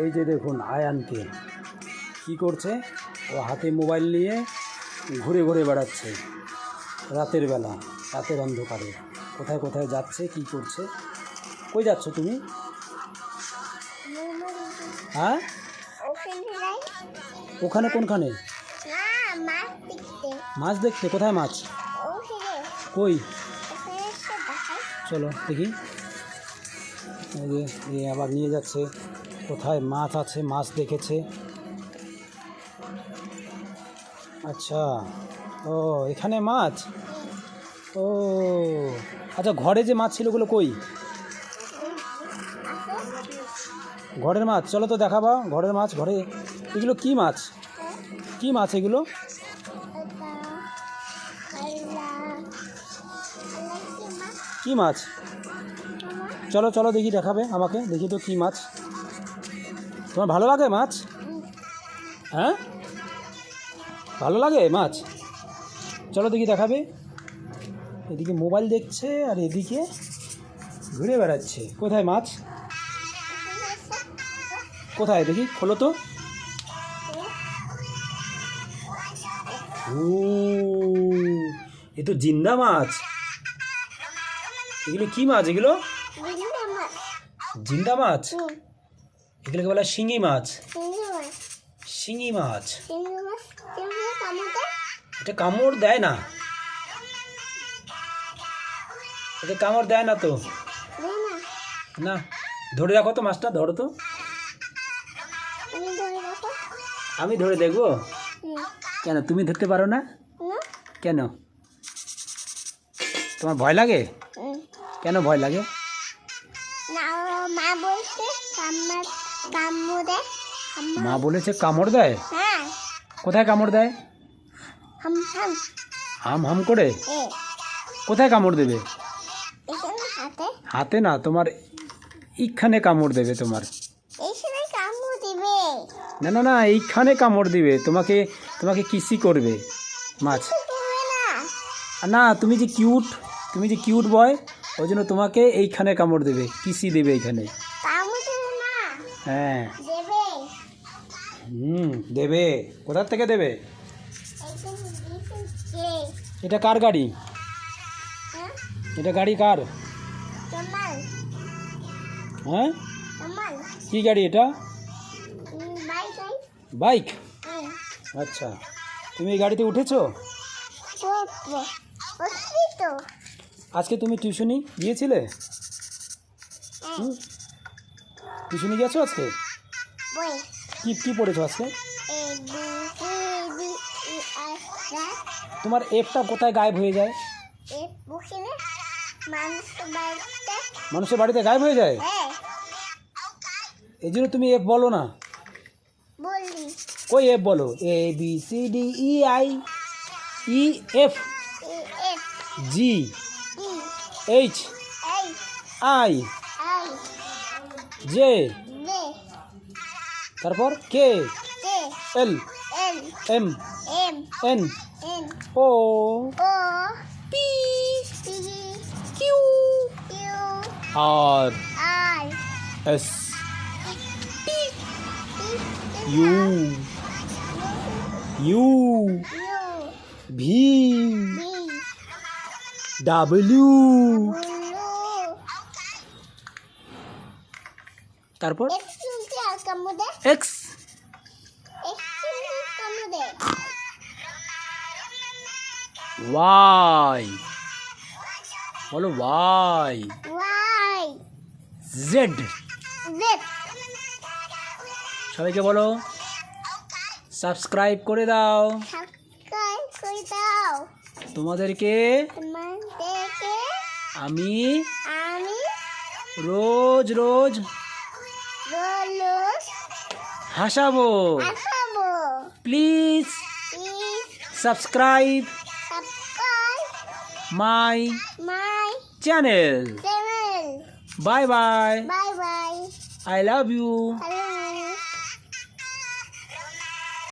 এই যে দেখুন আয়ানকে কি করছে, ও হাতে মোবাইল নিয়ে ঘুরে ঘুরে বেড়াচ্ছে রাতের বেলা, রাতের অন্ধকারে কোথায় কোথায় যাচ্ছে, কি করছে। কই যাচ্ছ তুমি? হ্যাঁ, ওখানে কোনখানে? মাছ দেখতে? কোথায় মাছ? কই, চলো দেখি। এই যে আবার নিয়ে যাচ্ছে, কোথায় মাছ আছে, মাছ দেখেছে। আচ্ছা, ও এখানে মাছ। ও আচ্ছা, ঘরে যে মাছ ছিল ওগুলো কই? ঘরের মাছ, চলো তো দেখাবা ঘরের মাছ। ঘরে এগুলো কি মাছ? কি মাছ এগুলো? কি মাছ? চলো চলো দেখি, দেখাবে আমাকে, দেখি তো কি মাছ। তোমার ভালো লাগে মাছ? হ্যাঁ, ভালো লাগে মাছ। চলো দেখি, দেখাবে। এদিকে মোবাইল দেখছে আর এদিকে ঘুরে বেড়াচ্ছে। কোথায় মাছ? কোথায় দেখি, খোলো তো। ও, এ তো জিন্দা মাছ। এগুলো কি মাছ? এগুলো জিন্দা মাছ। এগুলোকে বলে শিঙি মাছ। শিঙি মাছ। এটা কামড় দেয় না, এটা কামড় দেয় না তো। না, ধরে রাখো তো মাছটা, ধরো তো। আমি ধরে দেখবো? কেন, তুমি ধরতে পারো না? কেন, তোমার ভয় লাগে? কেন ভয় লাগে? মা বলেছে কামড় দেয়। কোথায় কামড় দেয়? হাম হাম করে। কোথায় কামড় দেবে? হাতে না, তোমার এইখানে কামড় দেবে। তোমার না না না, এইখানে কামড় দিবে তোমাকে, তোমাকে কিসি করবে মাছ। না, তুমি যে কিউট, তুমি যে কিউট বয়, ওই জন্য তোমাকে এইখানে কামড় দেবে, কিসি দেবে এইখানে। হ্যাঁ, দেবে। কোথার থেকে দেবে? এটা কার গাড়ি? এটা গাড়ি কার? হ্যাঁ, কি গাড়ি এটা? বাইক। আচ্ছা, তুমি এই গাড়িতে উঠেছো? আজকে তুমি টিউশনি গিয়েছিলে? টিউশনি গেছো আজকে? কি কি পড়েছো আজকে? তোমার এফটা কোথায় গায়েব হয়ে যায়? মানুষের বাড়িতে গায়েব হয়ে যায়, এই জন্য তুমি এফ বলো না। কই এফ বলো? A B C D E I E F G H I J, তারপর K L M N O P Q R S U U V W, তারপর এক্স, ওয়াই, বলো ওয়াই, জেড। সবাইকে বলো subscribe করে দাও। তোমাদেরকে আমি রোজ রোজ হাসাবো। Please subscribe my channel. Bye bye, I love you.